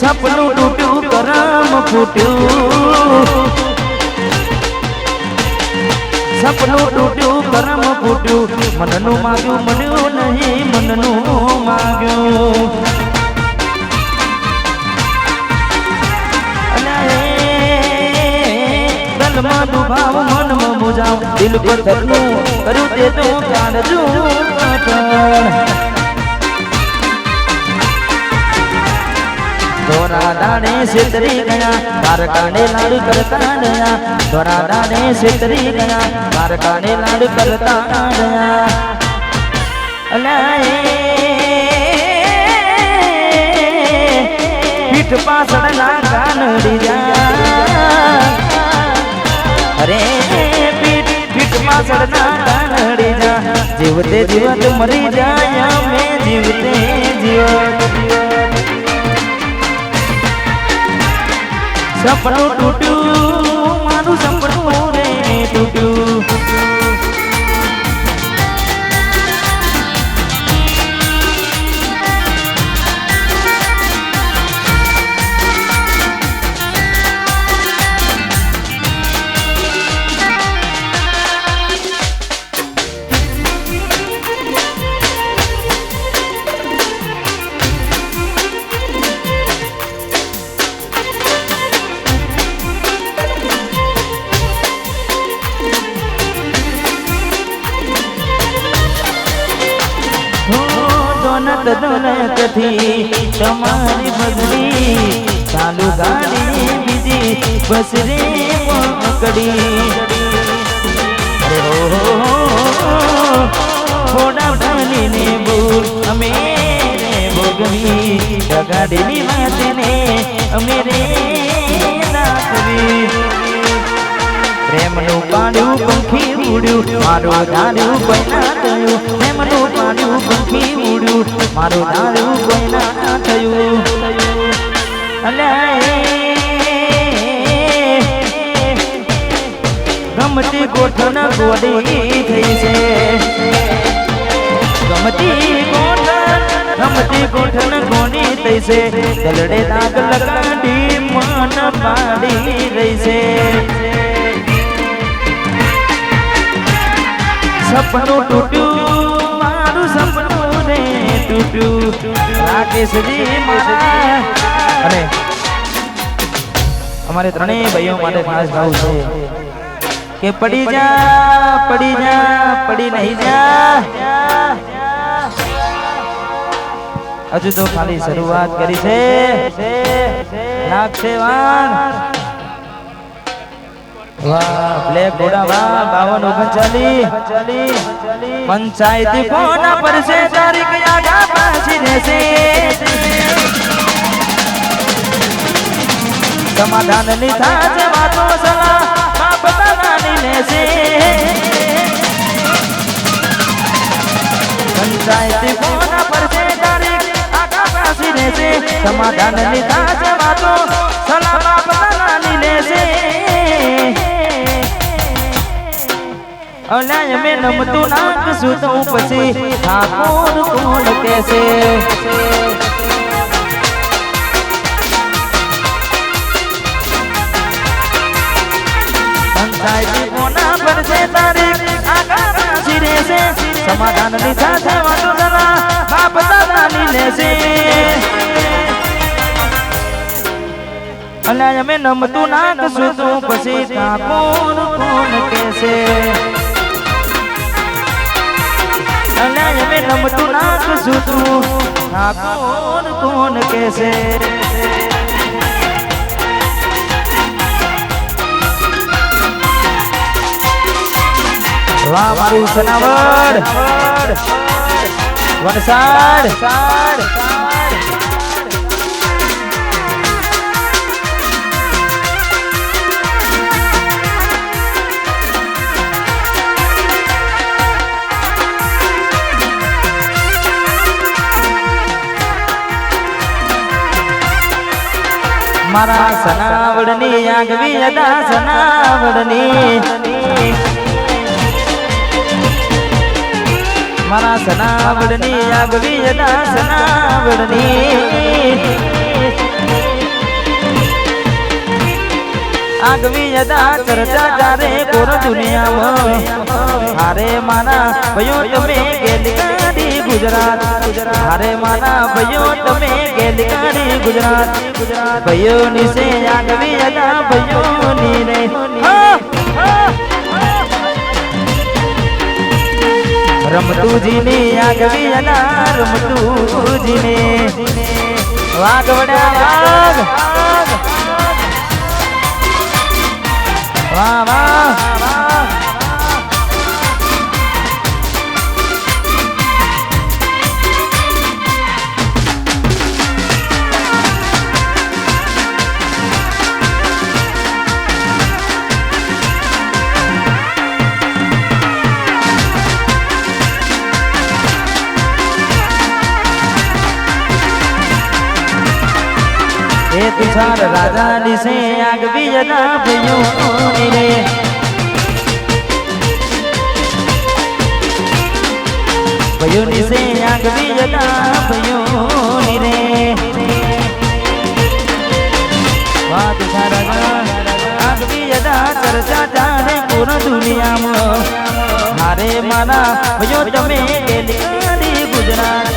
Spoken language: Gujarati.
સપનું તૂટ્યું કરમ ફૂટ્યું સપનું તૂટ્યું કરમ ફૂટ્યું મનનું માગ્યું મળ્યું નહીં મનનું માગ્યું દલમાં દુભાવ મનમાં મુજાવ દિલ પથરનું કર્યું તે તો કાઢજો ધોરા દાડે છેતરી ગયા તારકાને લાડ કરતા ગયા ધોરા દાડે છેતરી ગયા તારકાને લાડ કરતા ગયા અલાએ પીઠ પાછળના કાનડી જા અરે પીઠ પાછળના કાનડી જા જીવતે જીવત મરી જાય મેં જીવતે જીવત સપનું તૂટ્યું મારું સપનું રે તૂટ્યું દોલતથી તમારી બદલી ચાલુ ગાડી બીજી બસ રે પકડી અરે હો થોડા બનીને બોલ અમે રે ભોગવી ગાડીની વાતને અમે રે નાખવી પ્રેમનું પાડ્યું પંખી ઉડ્યું મારું ધાર્યું કોઈના થયું પ્રેમનું પાડ્યું પંખી ઉડ્યું મારું ધાર્યું કોઈના થયું ગમતી ગોઠણ ગોડી થઈ છે ગમતી ગોઠણ ગોડી થઈ છે દલડે દાગ લગાડી મન પાડી રહી છે સપનું તૂટ્યું મારું સપનું રે તૂટ્યું રાકેશજી મારા અને અમારે ત્રણેય ભાઈઓ માટે ખાસ ગાવું છે કે પડી નહીં જા હજુ તો ખાલી શરૂઆત કરી છે લાગશે વાન વાહ બ્લેક ઘોડા વાહ 5239 પંચાયતી કોના પર છે તારીખ યાદા પાછી રહેશે સમાધાન ની થાશે વાતો સલાહ બાપ તારાની લેશે પંચાયતી કોના પર છે તારીખ યાદા પાછી રહેશે સમાધાન ની થાશે વાતો સલાહ બાપ તારાની લેશે અલાય મેં નમતું નાખશું તો પછી ઠાકોર કોણ કહેશે પંચાયતી કોના પર છે તારીખ આગળ પાછી રહેશે સમાધાનની સાથે વાતો સલાહ બાપ દાદાની લેશે અલાય મેં નમતું નાખશું તો પછી ઠાકોર કોણ કહેશે અલાય મેં નમતું નાખશું તું ઠાકોર કોણ કહેશે વાહ મારું સનાવડ વનસાડ મારા સનાવડની આગવી અદા સનાવડની મારા સનાવડની આગવી અદા સનાવડની આગવી યદા ચર્ચા ચારે કોર દુનિયામાં હારે માના ભયો તમે ગેલી કાઢી ગુજરાત હારે માના ભયો તમે ગેલી કાઢી ગુજરાત ભયો નિશે આગવી યદા ભયો ની રે રમતુજી ની આગવી યદા રમતુજી ને વાગવડા વાગ વાહ વાહ એ તુષાર રાજા દિશે આગવી યદા ભયો ની રે ભયો નિશે આગવી યદા ભયો ની રે વાહ તુષાર રાજા આગવી યદા ચર્ચા ચારે પૂર દુનિયામાં હારે મારા ભયો તમે ગેલી કાઢી ગુજરાત